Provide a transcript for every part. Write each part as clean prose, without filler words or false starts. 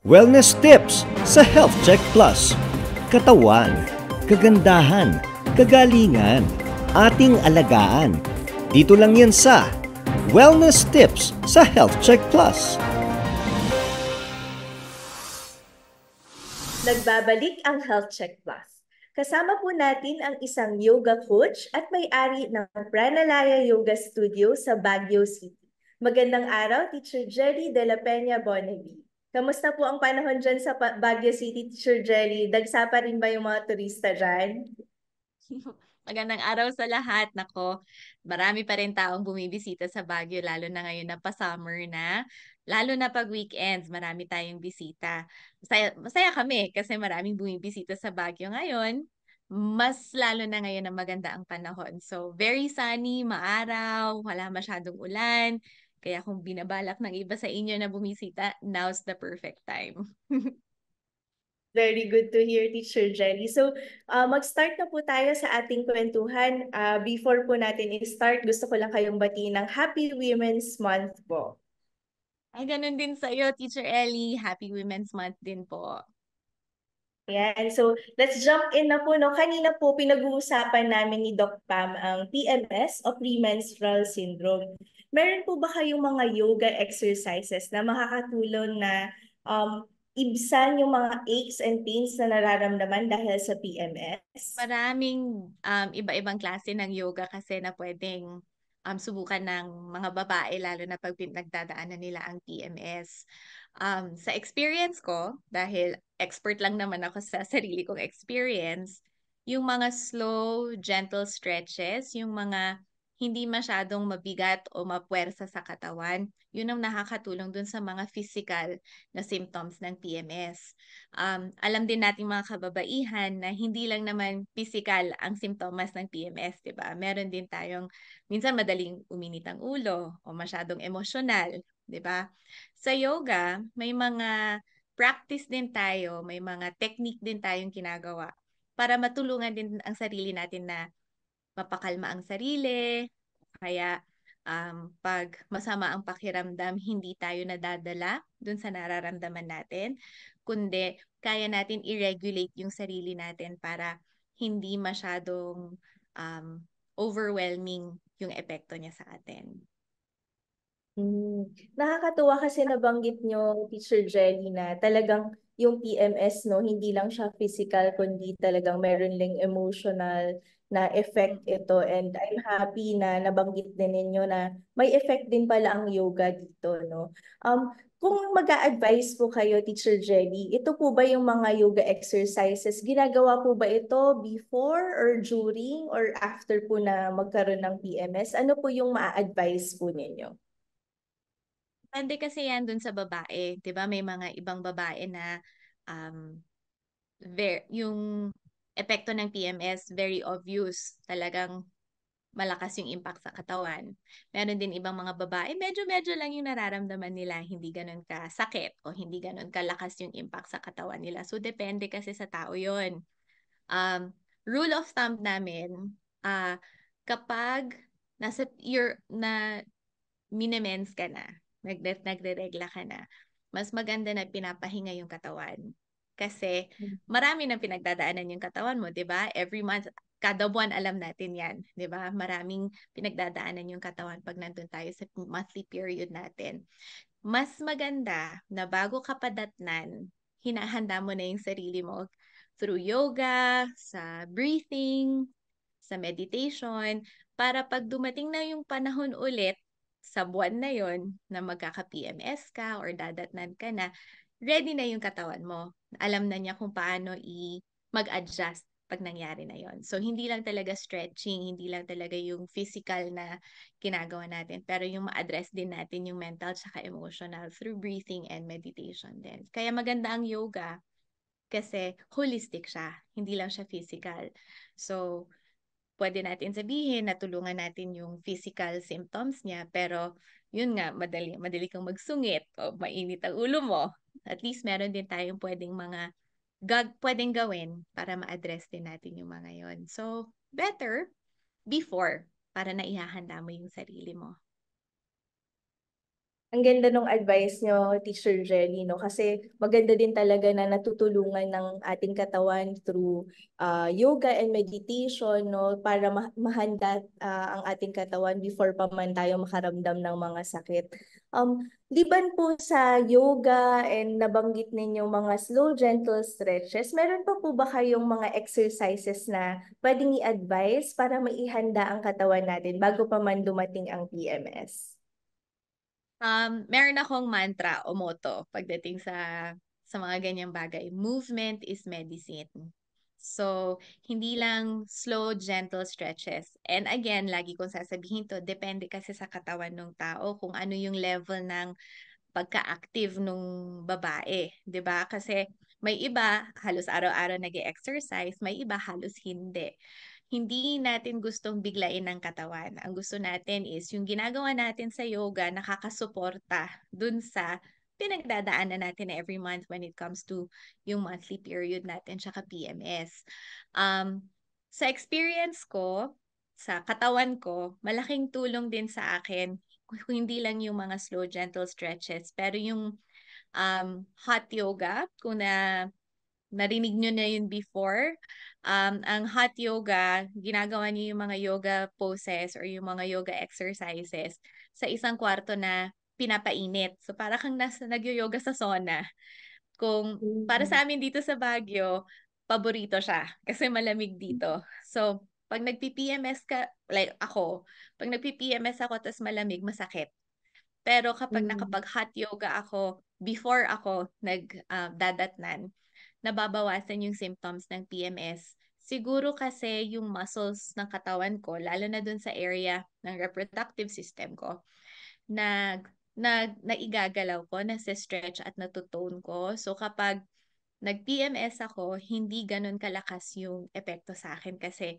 Wellness tips sa Health Check Plus. Katawan, kagandahan, kagalingan, ating alagaan. Dito lang yan sa Wellness tips sa Health Check Plus. Nagbabalik ang Health Check Plus. Kasama po natin ang isang yoga coach at may-ari ng Pranalaya Yoga Studio sa Baguio City. Magandang araw, Teacher Jelly de la Peña Bonavi. Kamusta po ang panahon dyan sa Baguio City, Teacher Jelly? Dagsa pa rin ba yung mga turista dyan? Magandang araw sa lahat. Nako, marami pa rin taong bumibisita sa Baguio, lalo na ngayon na pa-summer na. Lalo na pag weekends, marami tayong bisita. Masaya kami kasi maraming bumibisita sa Baguio ngayon. Mas lalo na ngayon na maganda ang panahon. So, very sunny, maaraw, wala masyadong ulan. Kaya kung binabalak ng iba sa inyo na bumisita, now's the perfect time. Very good to hear, Teacher Jelly. So, mag-start na po tayo sa ating kwentuhan. Before po natin i-start, gusto ko lang kayong batiin ng Happy Women's Month po. Ay, ganun din sa'yo, Teacher Ellie. Happy Women's Month din po. Yan. So, let's jump in na po. No? Kanina po, pinag-uusapan namin ni Doc Pam ang PMS o premenstrual syndrome. Meron po ba kayong mga yoga exercises na makakatulong na ibsan yung mga aches and pains na nararamdaman dahil sa PMS? Maraming iba-ibang klase ng yoga kasi na pwedeng subukan ng mga babae, lalo na pag nagdadaanan nila ang PMS. Sa experience ko, dahil expert lang naman ako sa sarili kong experience, yung mga slow, gentle stretches, yung mga hindi masyadong mabigat o mapuwersa sa katawan, yun ang nakakatulong dun sa mga physical na symptoms ng PMS. Alam din natin mga kababaihan na hindi lang naman physical ang simptomas ng PMS, 'di ba? Meron din tayong minsan madaling uminit ang ulo o masyadong emosyonal, 'di ba? Sa yoga, may mga practice din tayo, may mga technique din tayong ginagawa para matulungan din ang sarili natin na mapakalma ang sarili, kaya pag masama ang pakiramdam, hindi tayo nadadala dun sa nararamdaman natin, kundi kaya natin i-regulate yung sarili natin para hindi masyadong overwhelming yung epekto niya sa atin. Nakakatuwa kasi nabanggit nyo, Teacher Jelly, na talagang yung PMS, no, hindi lang siya physical, kundi talagang meron lang emotional na effect ito. And I'm happy na nabanggit din ninyo na may effect din pala ang yoga dito, no? Kung mag-a-advise po kayo, Teacher Jelly, ito po ba yung mga yoga exercises? Ginagawa po ba ito before or during or after po na magkaroon ng PMS? Ano po yung ma-advise po ninyo? Depende kasi yan dun sa babae. 'Di ba? May mga ibang babae na um, yung epekto ng PMS very obvious. Talagang malakas yung impact sa katawan. Meron din ibang mga babae, medyo-medyo lang yung nararamdaman nila, hindi ganun kasakit o hindi ganun kalakas yung impact sa katawan nila. So, depende kasi sa tao yon. Um, Rule of thumb namin, kapag na minemens ka na, nagre-regla ka na, mas maganda na pinapahinga yung katawan. Kasi marami nang pinagdadaanan yung katawan mo, 'di ba? Every month, kada buwan alam natin 'yan, 'di ba? Maraming pinagdadaanan yung katawan pag nandun tayo sa monthly period natin. Mas maganda na bago ka padatnan, hinahanda mo na yung sarili mo through yoga, sa breathing, sa meditation, para pag dumating na yung panahon ulit sa buwan na yon na magkaka-PMS ka or dadatnan ka na, ready na yung katawan mo. Alam na niya kung paano mag-adjust pag nangyari na yon. So, hindi lang talaga stretching, hindi lang talaga yung physical na ginagawa natin, pero yung ma-address din natin yung mental tsaka emotional through breathing and meditation din. Kaya maganda ang yoga kasi holistic siya, hindi lang siya physical. So, pwede natin sabihin na tulungan natin yung physical symptoms niya, pero yun nga, madali kang magsungit o mainit ang ulo mo. At least meron din tayong pwedeng gawin para ma-address din natin yung mga yon. So, better before para naihahanda mo yung sarili mo. Ang ganda ng advice nyo, Teacher Jelly, no? Kasi maganda din talaga na natutulungan ng ating katawan through yoga and meditation, no? Para mahanda ang ating katawan before pa man tayo makaramdam ng mga sakit. Liban po sa yoga and nabanggit ninyong mga slow, gentle stretches, meron pa po ba kayong mga exercises na pwedeng i-advise para maihanda ang katawan natin bago pa man dumating ang PMS? Meron akong mantra o motto pagdating sa mga ganyang bagay. Movement is medicine. So, hindi lang slow, gentle stretches. And again, lagi kong sasabihin to, depende kasi sa katawan ng tao kung ano yung level ng pagka-active nung babae, 'di ba? Kasi may iba halos araw-araw nag-exercise, may iba halos hindi. Hindi natin gustong biglain ng katawan. Ang gusto natin is yung ginagawa natin sa yoga nakakasuporta dun sa pinagdadaanan natin every month when it comes to yung monthly period natin tsaka PMS. Sa experience ko, sa katawan ko, malaking tulong din sa akin hindi lang yung mga slow, gentle stretches, pero yung hot yoga, kung narinig nyo na yun before, ang hot yoga, ginagawa niyo yung mga yoga poses or yung mga yoga exercises sa isang kwarto na pinapainit. So, para kang nag-yoga sa sauna. Kung para Mhm. sa amin dito sa Baguio, paborito siya kasi malamig dito. So, pag nagpi-PMS ka, like ako, pag nagpi-PMS ako tas malamig, masakit. Pero kapag Mhm. nakapag-hot yoga ako, before ako dadatnan, nababawasan yung symptoms ng PMS. Siguro kasi yung muscles ng katawan ko, lalo na dun sa area ng reproductive system ko, naigagalaw ko, nasa-stretch at natutone ko. So kapag nag-PMS ako, hindi ganun kalakas yung epekto sa akin kasi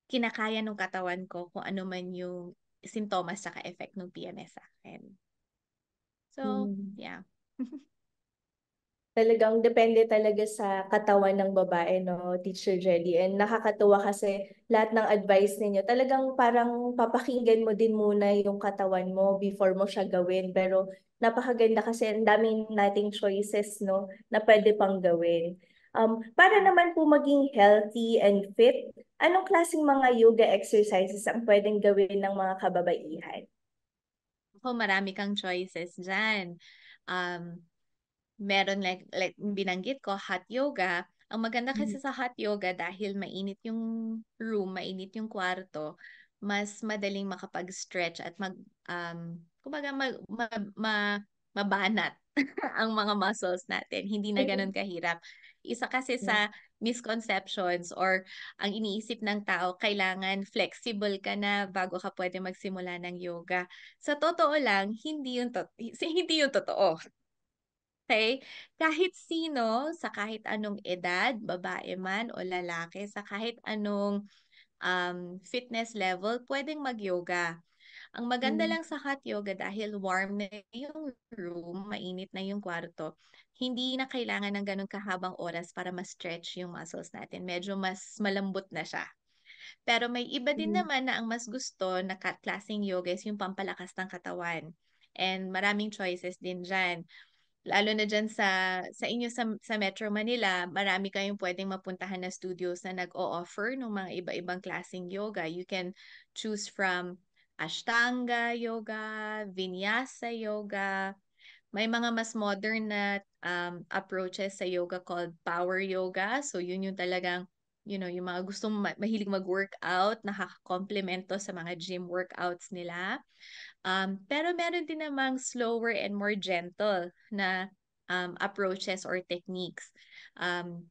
kinakaya ng katawan ko kung ano man yung sintomas sa effect ng PMS sa akin. So, Mhm. yeah. Talagang depende talaga sa katawan ng babae, no, Teacher Jelly. And nakakatuwa kasi lahat ng advice ninyo, talagang parang papakinggan mo din muna yung katawan mo before mo siya gawin. Pero napakaganda kasi ang daming nating choices, no, na pwede pang gawin. Para naman po maging healthy and fit, anong klaseng mga yoga exercises ang pwedeng gawin ng mga kababaihan? Ako, marami kang choices dyan. Um, Meron like binanggit ko, hot yoga. Ang maganda kasi sa hot yoga dahil mainit yung room, mainit yung kwarto, mas madaling makapag-stretch at kumbaga mabanat ang mga muscles natin. Hindi na ganun kahirap. Isa kasi sa misconceptions or ang iniisip ng tao, kailangan flexible ka na bago ka pwede magsimula ng yoga. Sa totoo lang, hindi yun totoo. Okay? Kahit sino, sa kahit anong edad, babae man o lalaki, sa kahit anong fitness level, pwedeng mag-yoga. Ang maganda lang sa hot yoga dahil warm na yung room, mainit na yung kwarto, hindi na kailangan ng ganun kahabang oras para ma-stretch yung muscles natin. Medyo mas malambot na siya. Pero may iba din naman na ang mas gusto na klaseng yoga is yung pampalakas ng katawan. And maraming choices din dyan. Lalo na dyan sa inyo sa Metro Manila, marami kayong pwedeng mapuntahan na studios na nag-o-offer ng mga iba-ibang klaseng yoga. You can choose from Ashtanga yoga, Vinyasa yoga. May mga mas modern na approaches sa yoga called power yoga. So yun yung talagang, yung mga gustong mahilig mag-workout, nakaka-complement to sa mga gym workouts nila. Pero meron din namang slower and more gentle na approaches or techniques.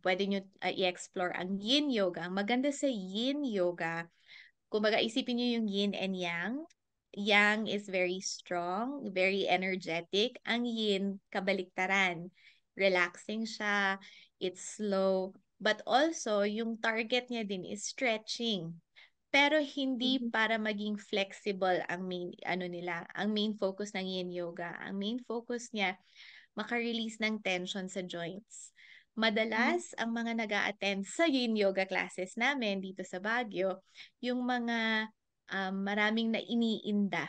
Pwede nyo i-explore ang yin yoga. Ang maganda sa yin yoga, kumbaga isipin nyo yung yin and yang. Yang is very strong, very energetic. Ang yin, kabaliktaran. Relaxing siya, it's slow. But also, yung target niya din is stretching. Pero hindi para maging flexible ang main focus ng yin yoga. Ang main focus niya, maka-release ng tension sa joints. Madalas, ang mga nag-a-attend sa yin yoga classes namin dito sa Baguio, yung mga maraming na iniinda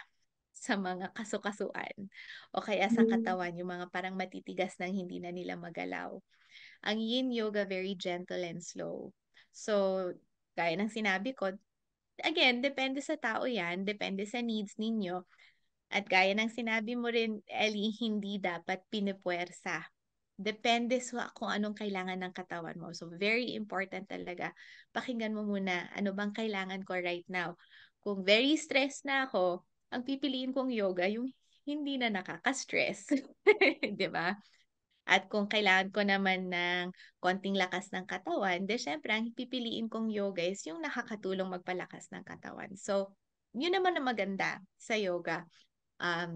sa mga kasukasuan o kaya sa katawan, yung mga parang matitigas nang hindi na nila magalaw. Ang yin yoga, very gentle and slow. So, gaya ng sinabi ko, again, depende sa tao yan, depende sa needs ninyo. At gaya ng sinabi mo rin, Ellie, hindi dapat pinupuwersa. Depende sa kung anong kailangan ng katawan mo. So, very important talaga. Pakinggan mo muna, ano bang kailangan ko right now? Kung very stressed na ako, ang pipiliin kong yoga, yung hindi na nakaka-stress. 'Di ba? At kung kailangan ko naman ng konting lakas ng katawan, de syempre, ang pipiliin kong yoga is yung nakakatulong magpalakas ng katawan. So, yun naman ang maganda sa yoga.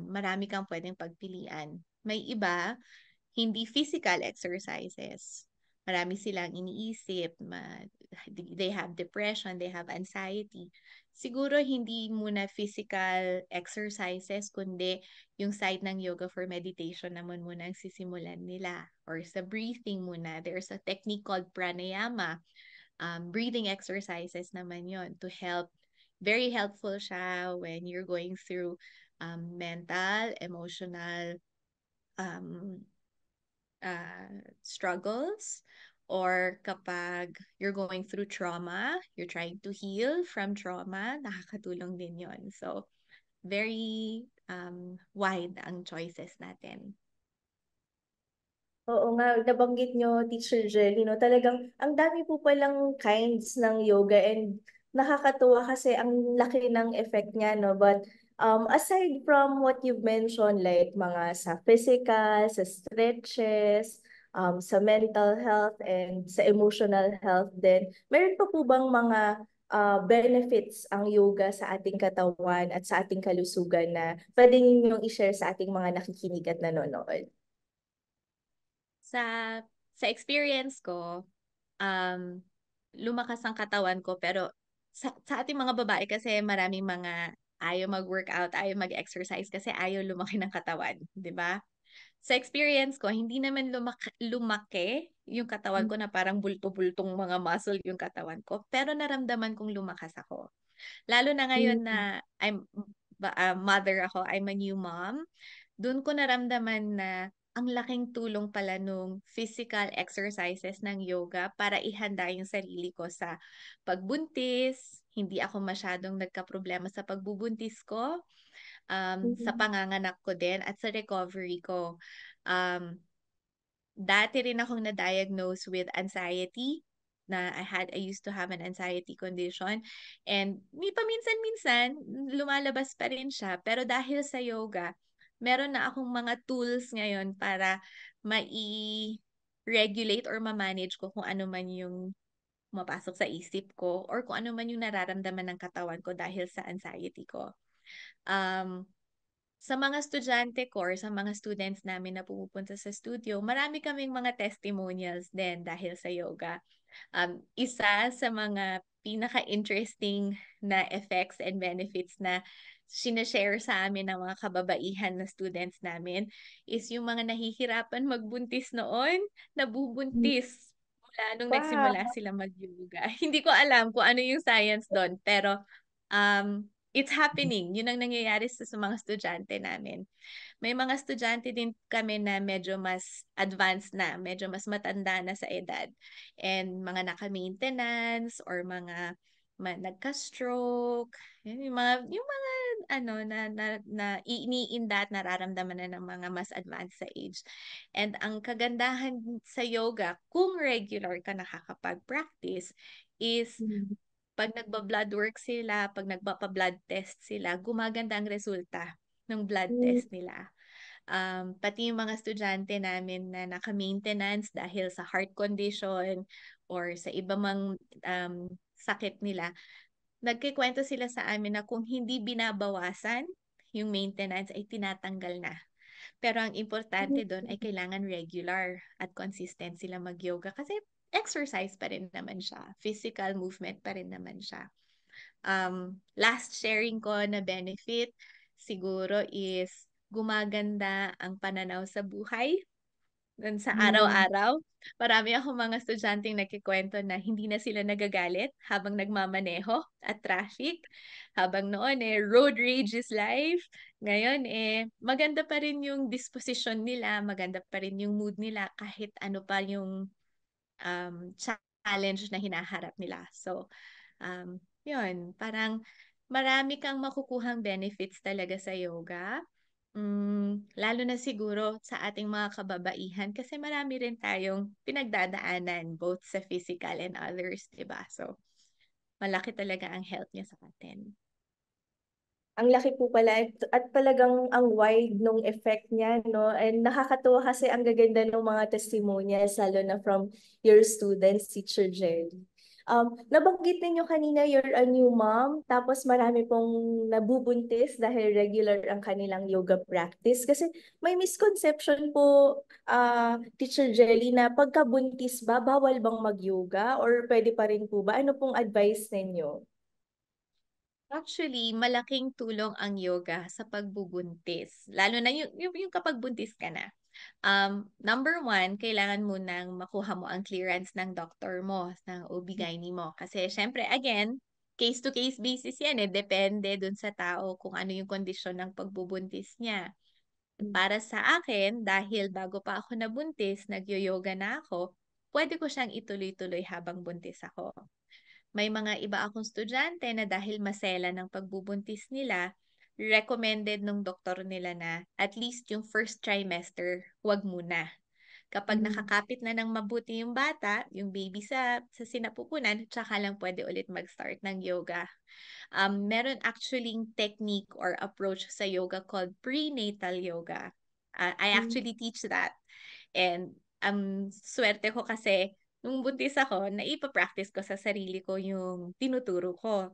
Marami kang pwedeng pagpilian. May iba, hindi physical exercises. Marami silang iniisip, they have depression, they have anxiety. Siguro hindi muna physical exercises, kundi yung side ng yoga for meditation naman muna ang sisimulan nila. Or sa breathing muna, there's a technique called pranayama. Breathing exercises naman yon to help. Very helpful siya when you're going through mental, emotional, um, struggles, or kapag you're going through trauma, you're trying to heal from trauma, nakakatulong din yon. So, very wide ang choices natin. Oo nga, nabanggit nyo, Teacher Jelly, no? Talagang ang dami po palang kinds ng yoga and nakakatuwa kasi ang laki ng effect niya, no? But aside from what you've mentioned, like mga sa physical, sa stretches, sa mental health, and sa emotional health din, meron pa po bang mga benefits ang yoga sa ating katawan at sa ating kalusugan na pwede ninyong i-share sa ating mga nakikinig at nanonood? Sa experience ko, um, lumakas ang katawan ko, pero sa ating mga babae kasi maraming mga ayaw mag-workout, ayaw mag-exercise kasi ayaw lumaki ng katawan, 'di ba? Sa experience ko, hindi naman lumaki yung katawan ko na parang bulto-bultong mga muscle yung katawan ko, pero naramdaman kong lumakas ako. Lalo na ngayon na mother ako, I'm a new mom, doon ko naramdaman na ang laking tulong pala nung physical exercises ng yoga para ihanda yung sarili ko sa pagbuntis. Hindi ako masyadong nagka-problema sa pagbubuntis ko, sa panganganak ko din, at sa recovery ko. Um, Dati rin akong na-diagnose with anxiety, na I used to have an anxiety condition, and may paminsan-minsan lumalabas pa rin siya, pero dahil sa yoga, meron na akong mga tools ngayon para mai-regulate or ma-manage ko kung ano man yung mapasok sa isip ko or kung ano man yung nararamdaman ng katawan ko dahil sa anxiety ko. Um, sa mga estudyante ko or sa mga students namin na pumupunta sa studio, marami kaming mga testimonials din dahil sa yoga. Isa sa mga pinaka-interesting na effects and benefits na sinashare sa amin ng mga kababaihan na students namin is yung mga nahihirapan magbuntis noon, nabubuntis mula nung nagsimula Wow. sila mag-yoga. Hindi ko alam kung ano yung science doon, pero it's happening. Yun ang nangyayari sa mga estudyante namin. May mga estudyante din kami na medyo mas advanced na, medyo mas matanda na sa edad. And mga naka-maintenance or mga nagka-stroke, yung mga ano na iniinda at nararamdaman na ng mga mas advanced sa age. And ang kagandahan sa yoga, kung regular ka nakakapag-practice, is pag nagba-blood work sila, pag nagpa-blood test sila, gumaganda ang resulta ng blood test nila. Pati yung mga estudyante namin na naka-maintenance dahil sa heart condition or sa iba mang sakit nila, nagkikwento sila sa amin na kung hindi binabawasan yung maintenance ay tinatanggal na. Pero ang importante doon ay kailangan regular at consistent sila mag-yoga kasi exercise pa rin naman siya. Physical movement pa rin naman siya. Last sharing ko na benefit siguro is gumaganda ang pananaw sa buhay. dun sa Mm. araw-araw. Marami akong mga estudyanteng nagkikwento na hindi na sila nagagalit habang nagmamaneho at traffic. Habang noon road rage is life. Ngayon maganda pa rin yung disposition nila, maganda pa rin yung mood nila kahit ano pa yung challenge na hinaharap nila. So, yun, parang marami kang makukuhang benefits talaga sa yoga. Lalo na siguro sa ating mga kababaihan kasi marami rin tayong pinagdadaanan both sa physical and others, 'di ba? So, malaki talaga ang health niya sa atin. Ang laki po pala at talagang ang wide nung effect niya, no? And nakakatuwa kasi ang gaganda ng mga testimonials, lalo na from your students, Teacher Jelly. Nabanggit ninyo kanina you're a new mom, tapos marami pong nabubuntis dahil regular ang kanilang yoga practice. Kasi may misconception po, Teacher Jelly, na pagkabuntis ba, bawal bang mag-yoga? Or pwede pa rin po ba? Ano pong advice ninyo? Actually, malaking tulong ang yoga sa pagbubuntis. Lalo na yung kapag buntis ka na. Number one, kailangan mo nang makuha mo ang clearance ng doctor mo, ng OB-GYN mo. Kasi syempre, again, case-to-case basis yan Depende dun sa tao kung ano yung kondisyon ng pagbubuntis niya. Para sa akin, dahil bago pa ako nabuntis, nagyo-yoga na ako, pwede ko siyang ituloy-tuloy habang buntis ako. May mga iba akong estudyante na dahil masela ng pagbubuntis nila, recommended nung doktor nila na at least yung first trimester, wag muna. Kapag nakakapit na ng mabuti yung bata, yung baby sa sinapupunan, tsaka lang pwede ulit mag-start ng yoga. Meron actually technique or approach sa yoga called prenatal yoga. I actually teach that. And swerte ko kasi nung buntis ako, naipa-practice ko sa sarili ko yung tinuturo ko.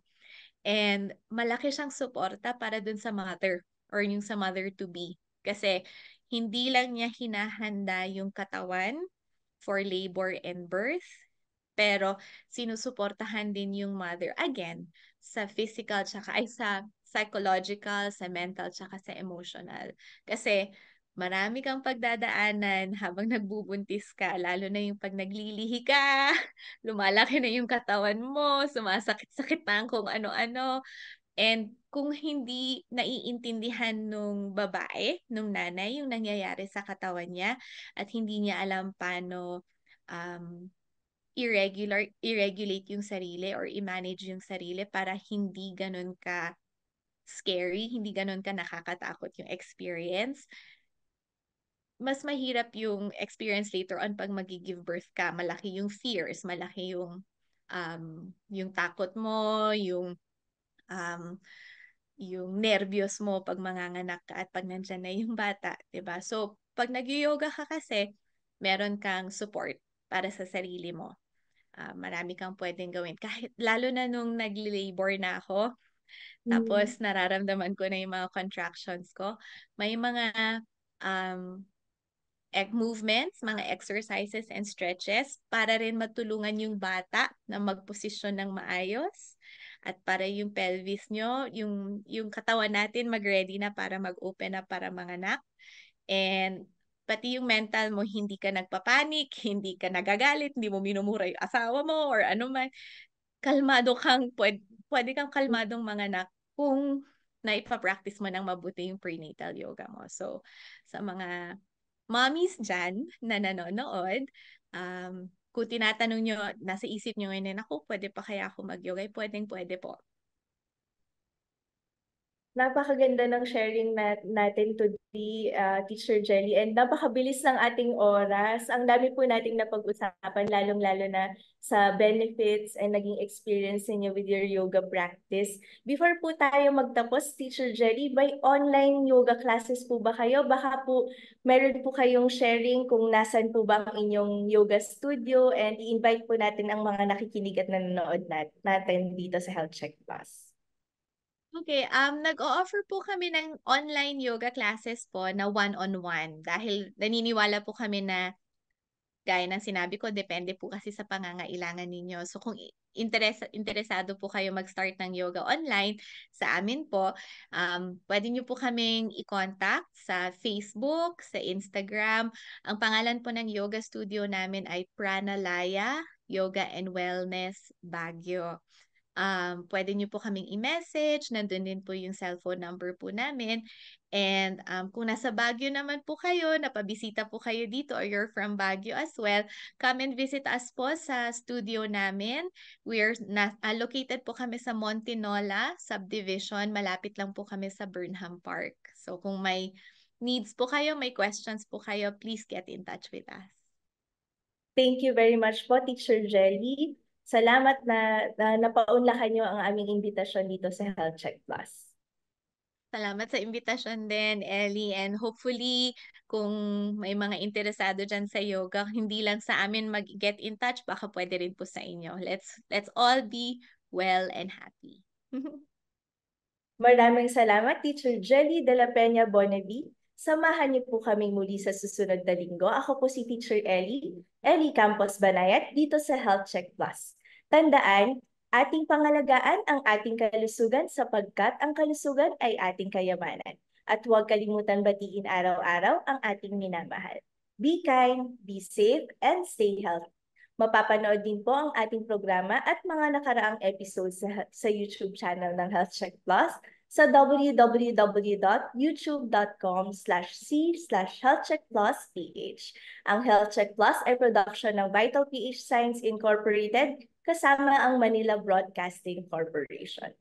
And malaki siyang suporta para dun sa mother or yung sa mother-to-be. Kasi hindi lang niya hinahanda yung katawan for labor and birth, pero sinusuportahan din yung mother again sa physical tsaka ay sa psychological, sa mental tsaka sa emotional. Kasi marami kang pagdadaanan habang nagbubuntis ka, lalo na yung pag naglilihi ka, lumalaki na yung katawan mo, sumasakit-sakit na ang kung ano-ano. And kung hindi naiintindihan nung babae, nung nanay, yung nangyayari sa katawan niya at hindi niya alam paano um, i-regulate yung sarili or i-manage yung sarili para hindi ganun ka scary, hindi ganun ka nakakatakot yung experience, mas mahirap yung experience later on pag magi-give birth ka. Malaki yung fears, malaki yung takot mo, um, yung nervyos mo pag manganganak ka at pag nandyan na yung bata, 'di ba? So, pag nag-yoga ka kasi, meron kang support para sa sarili mo. Marami kang pwedeng gawin. Kahit lalo na nung nagli-labor na ako, tapos nararamdaman ko na yung mga contractions ko, may mga um, movements, mga exercises and stretches para rin matulungan yung bata na magposisyon ng maayos at para yung pelvis nyo, yung katawan natin mag-ready na para mag-open up para manganak. And pati yung mental mo, hindi ka nagpapanik, hindi ka nagagalit, hindi mo minumura yung asawa mo or ano man. Kalmado kang, pwede kang kalmadong manganak kung naipa-practice mo ng mabuti yung prenatal yoga mo. So, sa mga mommies dyan na nanonood, kung tinatanong nyo, nasa isip nyo ngayon, ako, pwede pa kaya ako mag-yoga? Pwedeng-pwede po. Napakaganda ng sharing natin today, Teacher Jelly. And napakabilis ng ating oras. Ang dami po nating napag-usapan, lalong-lalo na sa benefits and naging experience niyo with your yoga practice. Before po tayo magtapos, Teacher Jelly, by online yoga classes po ba kayo? Baka po meron po kayong sharing kung nasan po ba ang inyong yoga studio, and i-invite po natin ang mga nakikinig at nanonood natin dito sa Health Check Plus. Okay, nag-o-offer po kami ng online yoga classes po na one-on-one dahil naniniwala po kami na gaya ng sinabi ko, depende po kasi sa pangangailangan ninyo. So kung interesado po kayo mag-start ng yoga online sa amin po, pwede nyo po kaming i-contact sa Facebook, sa Instagram. Ang pangalan po ng yoga studio namin ay Pranalaya Yoga and Wellness Baguio. Pwede nyo po kaming i-message, nandun din po yung cellphone number po namin. And kung nasa Baguio naman po kayo, napabisita po kayo dito or you're from Baguio as well, come and visit us po sa studio namin. We're located po kami sa Montinola Subdivision, malapit lang po kami sa Burnham Park. So kung may needs po kayo, may questions po kayo, please get in touch with us. Thank you very much po, Teacher Jelly. Salamat na napaunlakan niyo ang aming imbitasyon dito sa Health Check Plus. Salamat sa invitasyon din, Ellie. And hopefully, kung may mga interesado dyan sa yoga, hindi lang sa amin mag-get in touch, baka pwede rin po sa inyo. Let's all be well and happy. Maraming salamat, Teacher Jelly de la Peña Bonavi. Samahan niyo po kami muli sa susunod na linggo. Ako po si Teacher Ellie Campos Banayat, dito sa Health Check Plus. Tandaan, ating pangalagaan ang ating kalusugan sapagkat ang kalusugan ay ating kayamanan. At huwag kalimutan batiin araw-araw ang ating minamahal. Be kind, be safe, and stay healthy. Mapapanood din po ang ating programa at mga nakaraang episodes sa YouTube channel ng Health Check Plus sa www.youtube.com/c/healthcheckplusph. Ang Health Check Plus ay production ng Vital PH Science Incorporated kasama ang Manila Broadcasting Corporation.